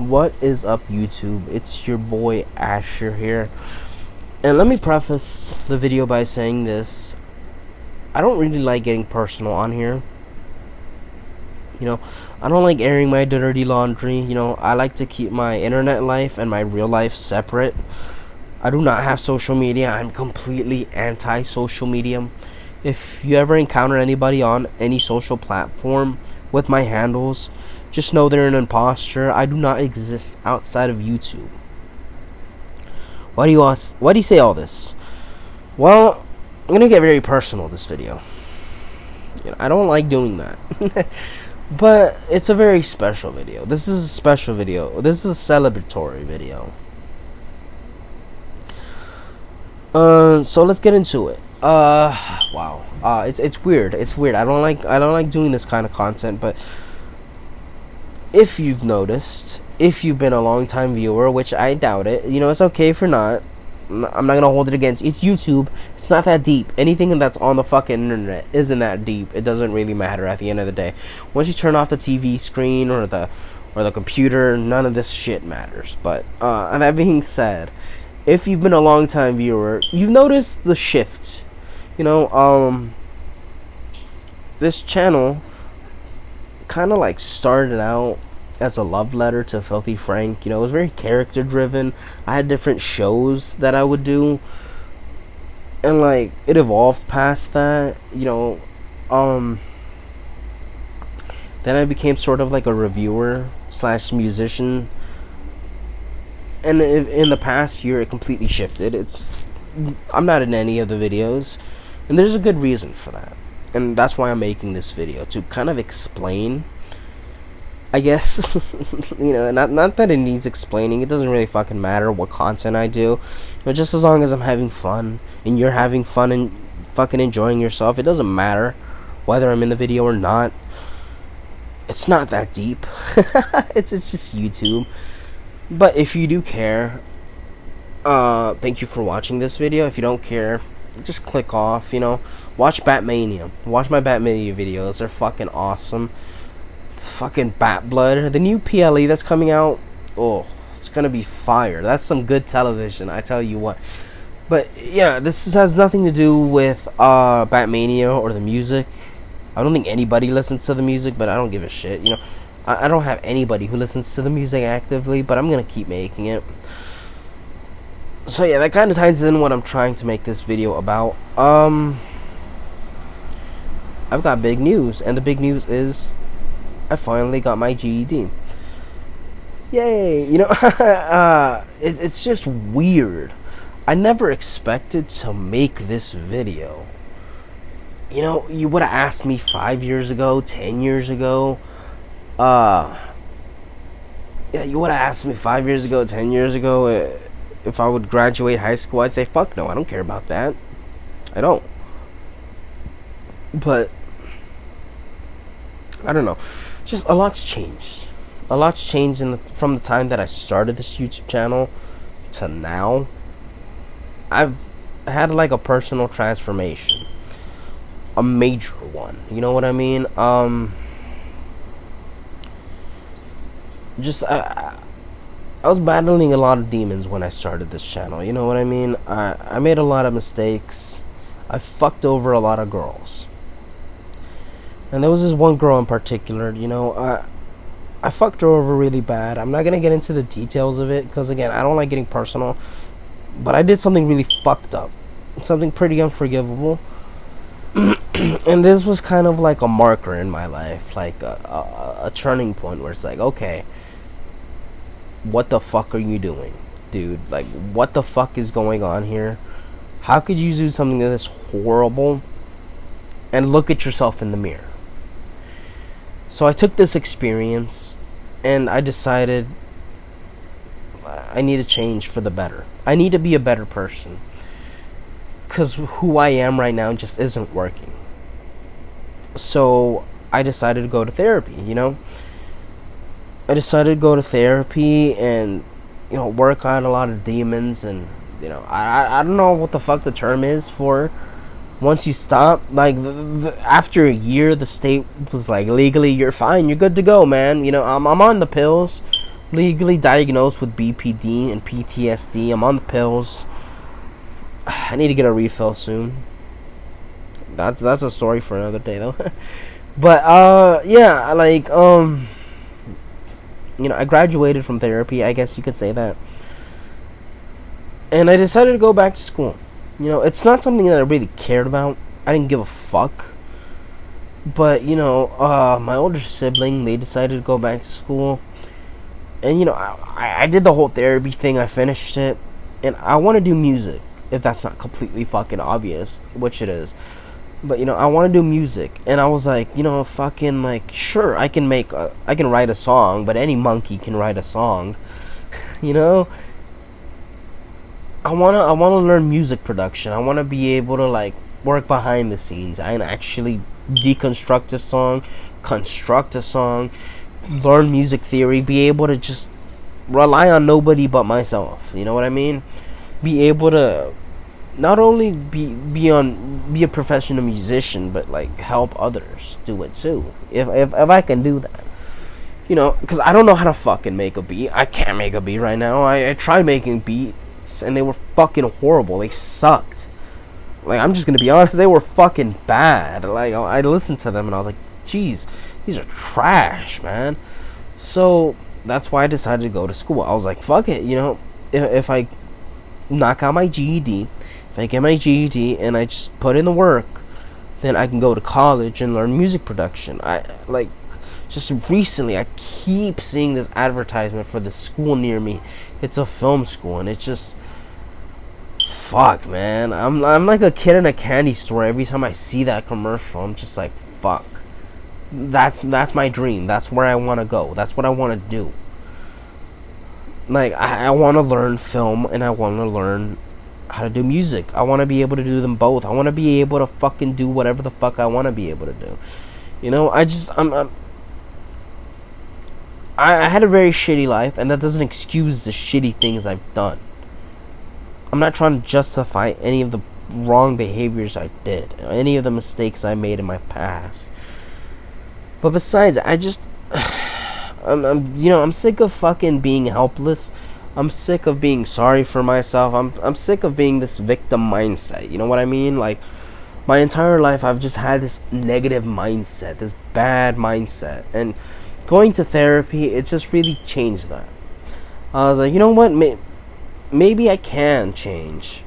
What is up, YouTube? It's your boy Asher here. And let me preface the video by saying this. I don't really like getting personal on here. I don't like airing my dirty laundry. I like to keep my internet life and my real life separate. I do not have social media. I'm completely anti-social media. If you ever encounter anybody on any social platform with my handles, just know they're an imposter. I do not exist outside of YouTube. Why do you say all this? Well, I'm gonna get very personal this video. I don't like doing that. But it's a very special video. This is a special video. This is a celebratory video. So let's get into it. Wow. It's weird. It's weird. I don't like doing this kind of content, but if you've noticed, if you've been a long time viewer, which I doubt it, it's okay if you're not. I'm not gonna hold it against you. It's YouTube. It's not that deep. Anything that's on the fucking internet isn't that deep. It doesn't really matter at the end of the day. Once you turn off the TV screen or the computer, none of this shit matters. But and that being said, if you've been a long time viewer, you've noticed the shift. This channel kind of like started out as a love letter to Filthy Frank. It was very character driven. I had different shows that I would do, and like it evolved past that. Then I became sort of like a reviewer / musician, and in the past year it completely shifted. I'm not in any of the videos, and there's a good reason for that, and that's why I'm making this video, to kind of explain, I guess. Not that it needs explaining. It doesn't really fucking matter what content I do. Just as long as I'm having fun and you're having fun and fucking enjoying yourself, it doesn't matter whether I'm in the video or not. It's not that deep. It's just YouTube. But if you do care, thank you for watching this video. If you don't care, just click off. Watch Batmania. Watch my Batmania videos. They're fucking awesome. Fucking Bat Blood, the new PLE that's coming out. Oh, it's gonna be fire. That's some good television, I tell you what. But yeah, this has nothing to do with Batmania or the music. I don't think anybody listens to the music, but I don't give a shit. I don't have anybody who listens to the music actively, but I'm gonna keep making it. So yeah, that kind of ties in what I'm trying to make this video about. I've got big news, and the big news is I finally got my GED. Yay! It's just weird. I never expected to make this video. You would have asked me 5 years ago, 10 years ago. Yeah, you would have asked me 5 years ago, 10 years ago, if I would graduate high school. I'd say, fuck no, I don't care about that. I don't. But I don't know. Just a lot's changed. A lot's changed from the time that I started this YouTube channel to now. I've had like a personal transformation, a major one. You know what I mean? I was battling a lot of demons when I started this channel. You know what I mean? I made a lot of mistakes. I fucked over a lot of girls. And there was this one girl in particular, I fucked her over really bad. I'm not going to get into the details of it, because again, I don't like getting personal. But I did something really fucked up. Something pretty unforgivable. And this was kind of like a marker in my life, like a turning point where it's like, okay, what the fuck are you doing, dude? Like, what the fuck is going on here? How could you do something this horrible and look at yourself in the mirror? So I took this experience and I decided I need to change for the better. I need to be a better person, because who I am right now just isn't working. So I decided to go to therapy. I decided to go to therapy and work on a lot of demons. And I don't know what the fuck the term is for once you stop, like, after a year, the state was like, legally, you're fine, you're good to go, man. I'm on the pills, legally diagnosed with BPD and PTSD. I'm on the pills. I need to get a refill soon. That's a story for another day though. But yeah, like I graduated from therapy, I guess you could say that. And I decided to go back to school. It's not something that I really cared about. I didn't give a fuck. But, my older sibling, they decided to go back to school. And, I did the whole therapy thing. I finished it. And I want to do music. If that's not completely fucking obvious. Which it is. But, I want to do music. And I was like, fucking, like, sure, I can write a song. But any monkey can write a song. I wanna learn music production. I wanna be able to like work behind the scenes and actually deconstruct a song, construct a song, learn music theory, be able to just rely on nobody but myself. You know what I mean? Be able to not only be a professional musician, but like help others do it too. If I can do that. Because I don't know how to fucking make a beat. I can't make a beat right now. I tried making beats and they were fucking horrible. They sucked. Like, I'm just gonna be honest, they were fucking bad. Like, I listened to them and I was like, geez, these are trash, man. So that's why I decided to go to school. I was like, fuck it, if I knock out my GED, if I get my GED and I just put in the work, then I can go to college and learn music production. Just recently, I keep seeing this advertisement for the school near me. It's a film school, and it's just, fuck, man. I'm like a kid in a candy store. Every time I see that commercial, I'm just like, fuck. That's my dream. That's where I want to go. That's what I want to do. Like, I want to learn film, and I want to learn how to do music. I want to be able to do them both. I want to be able to fucking do whatever the fuck I want to be able to do. I had a very shitty life, and that doesn't excuse the shitty things I've done. I'm not trying to justify any of the wrong behaviors I did, any of the mistakes I made in my past. But besides, I'm sick of fucking being helpless. I'm sick of being sorry for myself. I'm sick of being this victim mindset. You know what I mean? Like, my entire life, I've just had this negative mindset, this bad mindset, and going to therapy, it just really changed that. I was like, you know what? Maybe I can change.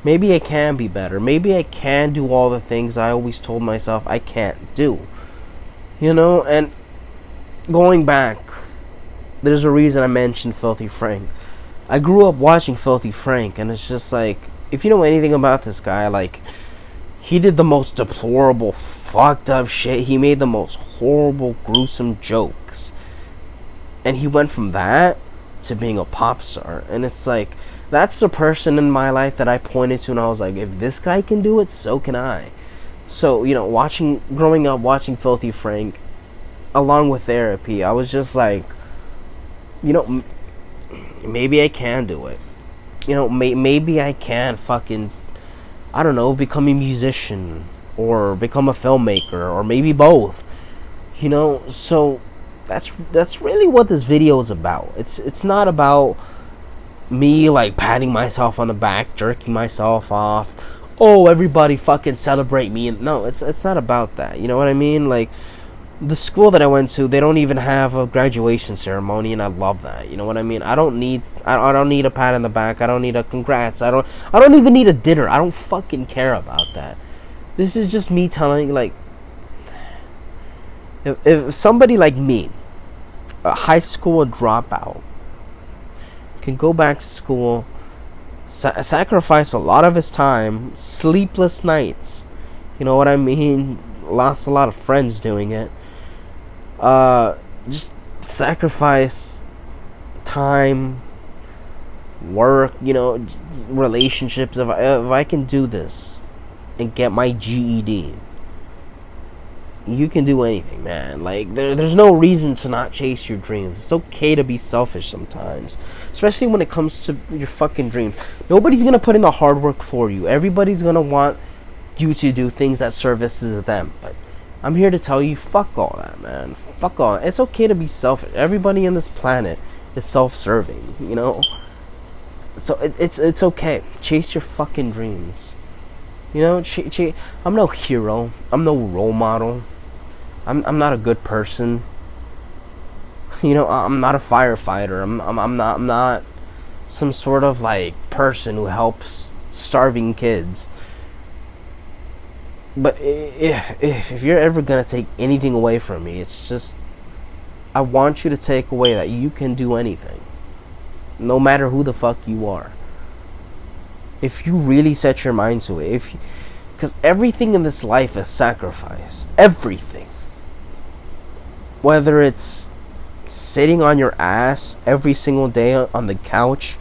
Maybe I can be better. Maybe I can do all the things I always told myself I can't do. And going back, there's a reason I mentioned Filthy Frank. I grew up watching Filthy Frank, and it's just like, if you know anything about this guy, like, he did the most deplorable, fucked up shit. He made the most horrible, gruesome jokes. And he went from that to being a pop star. And it's like, that's the person in my life that I pointed to, and I was like, if this guy can do it, so can I. So, growing up watching Filthy Frank, along with therapy, I was just like, maybe I can do it. Maybe I can fucking, I don't know, become a musician or become a filmmaker or maybe both. So that's really what this video is about. It's not about me like patting myself on the back, jerking myself off. Oh, everybody fucking celebrate me. And no, it's not about that. You know what I mean? Like, the school that I went to, they don't even have a graduation ceremony, and I love that. You know what I mean? I don't need a pat on the back. I don't need a congrats. I don't even need a dinner. I don't fucking care about that. This is just me telling, like, if somebody like me, a high school dropout, can go back to school, sacrifice a lot of his time, sleepless nights, you know what I mean? Lost a lot of friends doing it. Just sacrifice time, work, relationships. If I can do this and get my GED, you can do anything, man. Like, there's no reason to not chase your dreams. It's okay to be selfish sometimes, especially when it comes to your fucking dreams. Nobody's gonna put in the hard work for you. Everybody's gonna want you to do things that services them, but I'm here to tell you, fuck all that, man. Fuck all. It's okay to be selfish. Everybody on this planet is self-serving, you know? So it's okay. Chase your fucking dreams. You know, I'm no hero. I'm no role model. I'm not a good person. You know, I'm not a firefighter. I'm not some sort of like person who helps starving kids. But if you're ever gonna take anything away from me, it's just I want you to take away that you can do anything, no matter who the fuck you are. If you really set your mind to it, because everything in this life is sacrifice. Everything. Whether it's sitting on your ass every single day on the couch,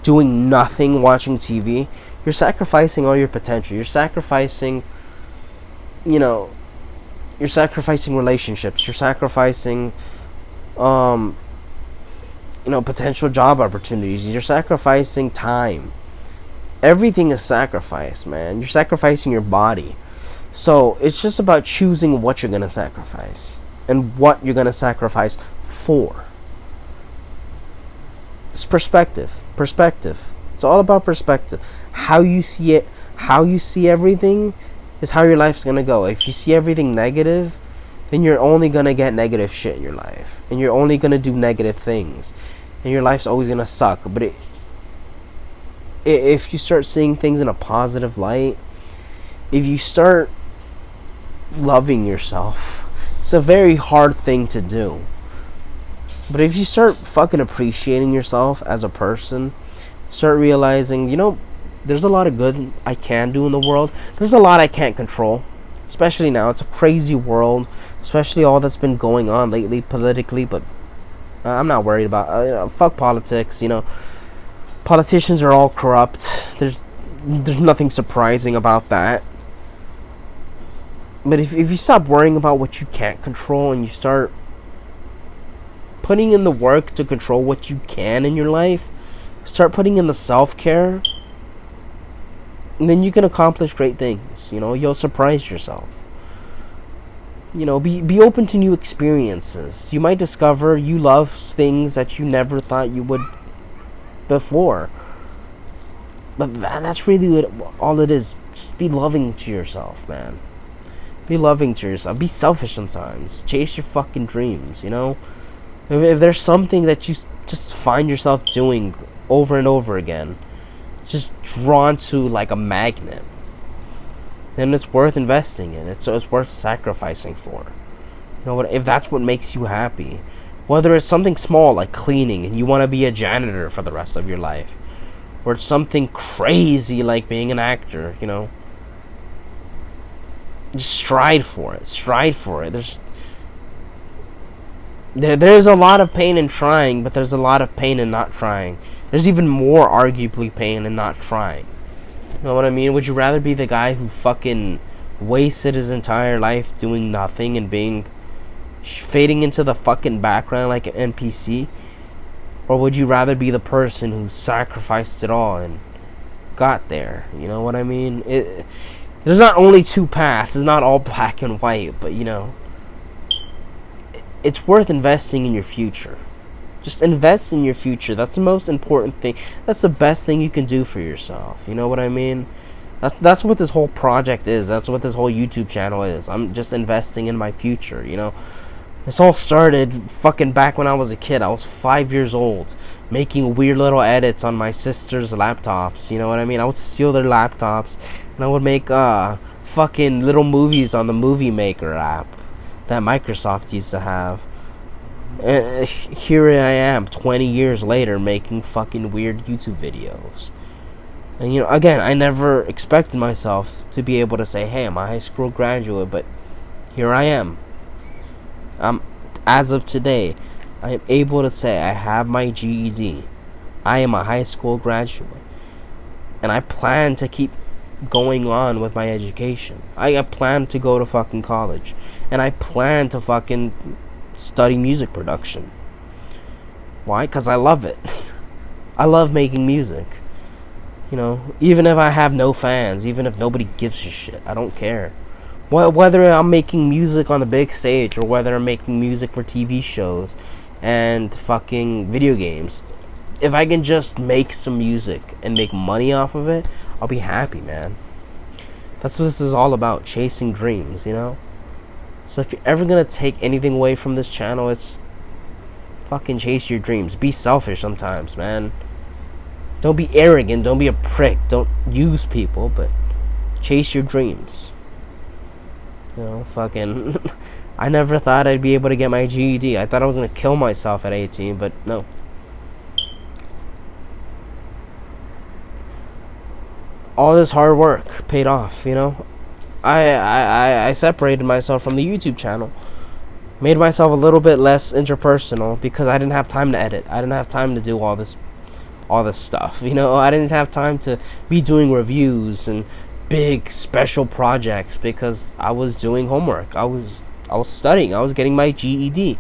doing nothing, watching TV, you're sacrificing all your potential. You're sacrificing, you know, you're sacrificing relationships. You're sacrificing, you know, potential job opportunities. You're sacrificing time. Everything is sacrifice, man. You're sacrificing your body. So it's just about choosing what you're gonna sacrifice and what you're gonna sacrifice for. It's perspective. Perspective. It's all about perspective. How you see it, how you see everything is how your life's gonna go. If you see everything negative, then you're only gonna get negative shit in your life. And you're only gonna do negative things. And your life's always gonna suck. But if you start seeing things in a positive light, if you start loving yourself, it's a very hard thing to do. But if you start fucking appreciating yourself as a person, start realizing, you know, there's a lot of good I can do in the world. There's a lot I can't control. Especially now. It's a crazy world. Especially all that's been going on lately politically. But I'm not worried about, you know, fuck politics, you know. Politicians are all corrupt. There's nothing surprising about that. But if you stop worrying about what you can't control and you start putting in the work to control what you can in your life, start putting in the self-care, and then you can accomplish great things. You know, you'll surprise yourself. You know, be open to new experiences. You might discover you love things that you never thought you would before. But that's really what all it is. Just be loving to yourself, man. Be loving to yourself. Be selfish sometimes. Chase your fucking dreams, you know? If there's something that you just find yourself doing over and over again, just drawn to like a magnet, then it's worth investing in. It's worth sacrificing for. You know what? If that's what makes you happy. Whether it's something small like cleaning and you want to be a janitor for the rest of your life, or it's something crazy like being an actor, you know, just strive for it. Strive for it. There's a lot of pain in trying, but there's a lot of pain in not trying. There's even more arguably pain in not trying. You know what I mean? Would you rather be the guy who fucking wasted his entire life doing nothing and being fading into the fucking background like an NPC, or would you rather be the person who sacrificed it all and got there? You know what I mean? There's not only two paths. It's not all black and white, but you know, it's worth investing in your future. Just invest in your future. That's the most important thing. That's the best thing you can do for yourself. You know what I mean? That's what this whole project is. That's what this whole YouTube channel is. I'm just investing in my future, you know? This all started fucking back when I was a kid. I was 5 years old, making weird little edits on my sister's laptops. You know what I mean? I would steal their laptops, and I would make fucking little movies on the Movie Maker app that Microsoft used to have. Here I am, 20 years later, making fucking weird YouTube videos. And you know, again, I never expected myself to be able to say, hey, I'm a high school graduate, but here I am. As of today, I am able to say I have my GED. I am a high school graduate. And I plan to keep going on with my education. I plan to go to fucking college. And I plan to fucking study music production. Why? Because I love it. I love making music. You know, even if I have no fans, even if nobody gives a shit, I don't care. Whether I'm making music on the big stage or whether I'm making music for TV shows, and fucking video games. If I can just make some music and make money off of it, I'll be happy, man. That's what this is all about, chasing dreams, you know? So if you're ever gonna take anything away from this channel, it's fucking chase your dreams. Be selfish sometimes, man. Don't be arrogant, don't be a prick, don't use people, but chase your dreams. You know, fucking I never thought I'd be able to get my GED. I thought I was gonna kill myself at 18, but no. All this hard work paid off, you know. I separated myself from the YouTube channel, made myself a little bit less interpersonal because I didn't have time to edit. I didn't have time to do all this stuff, you know. I didn't have time to be doing reviews and big special projects because I was doing homework. I was studying. I was getting my GED,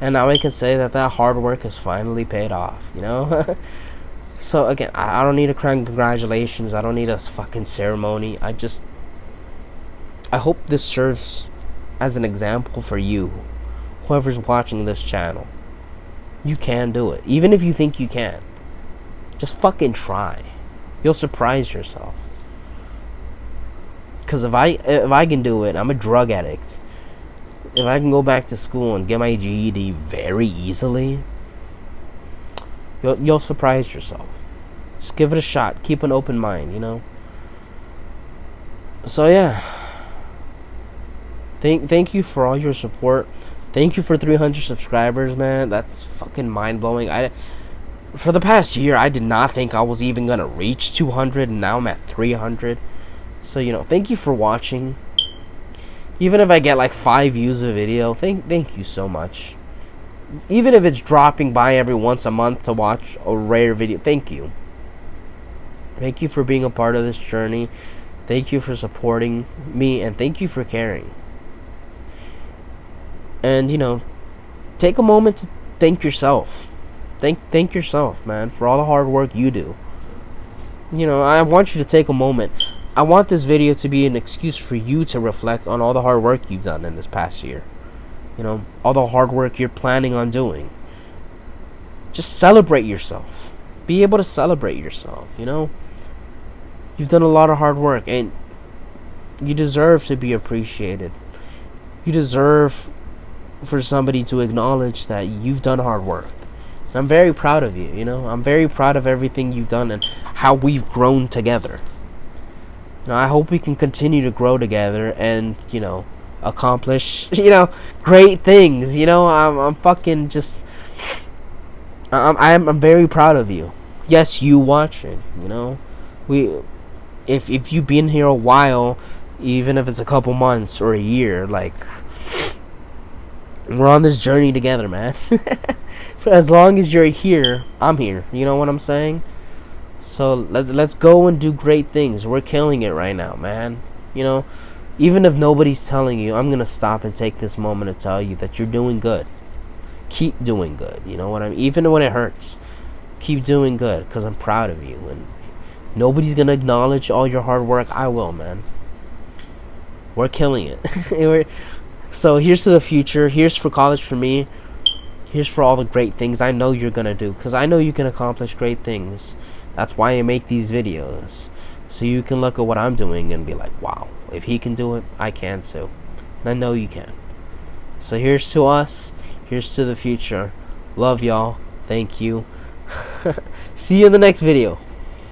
and now I can say that hard work has finally paid off, you know. So again, I don't need a congratulations. I don't need a fucking ceremony. I hope this serves as an example for you, whoever's watching this channel. You can do it, even if you think you can't. Just fucking try. You'll surprise yourself. Because if I can do it, I'm a drug addict. If I can go back to school and get my GED very easily, you'll surprise yourself. Just give it a shot. Keep an open mind, you know. So yeah. Thank you for all your support. Thank you for 300 subscribers, man. That's fucking mind-blowing. For the past year, I did not think I was even gonna reach 200, and now I'm at 300. So, you know, thank you for watching. Even if I get like 5 views a video, thank you so much. Even if it's dropping by every once a month to watch a rare video, thank you. Thank you for being a part of this journey. Thank you for supporting me, and thank you for caring. And, you know, take a moment to thank yourself. Thank yourself, man, for all the hard work you do. You know, I want you to take a moment. I want this video to be an excuse for you to reflect on all the hard work you've done in this past year. You know, all the hard work you're planning on doing. Just celebrate yourself. Be able to celebrate yourself, you know. You've done a lot of hard work, and you deserve to be appreciated. You deserve for somebody to acknowledge that you've done hard work. And I'm very proud of you, you know. I'm very proud of everything you've done and how we've grown together. You know, I hope we can continue to grow together and, you know, accomplish, you know, great things. You know, I'm fucking just I'm very proud of you. Yes, you watching, you know. If you've been here a while, even if it's a couple months or a year, like, we're on this journey together, man. For as long as you're here, I'm here. You know what I'm saying? So let's go and do great things. We're killing it right now, man. You know, even if nobody's telling you, I'm gonna stop and take this moment to tell you that you're doing good. Keep doing good. You know what I mean? Even when it hurts, keep doing good, because I'm proud of you. And nobody's gonna acknowledge all your hard work. I will, man. We're killing it. So here's to the future. Here's for college for me. Here's for all the great things I know you're gonna do, because I know you can accomplish great things. That's why I make these videos, so you can look at what I'm doing and be like, wow, if he can do it, I can too. And I know you can. So here's to us. Here's to the future. Love y'all. Thank you. See you in the next video.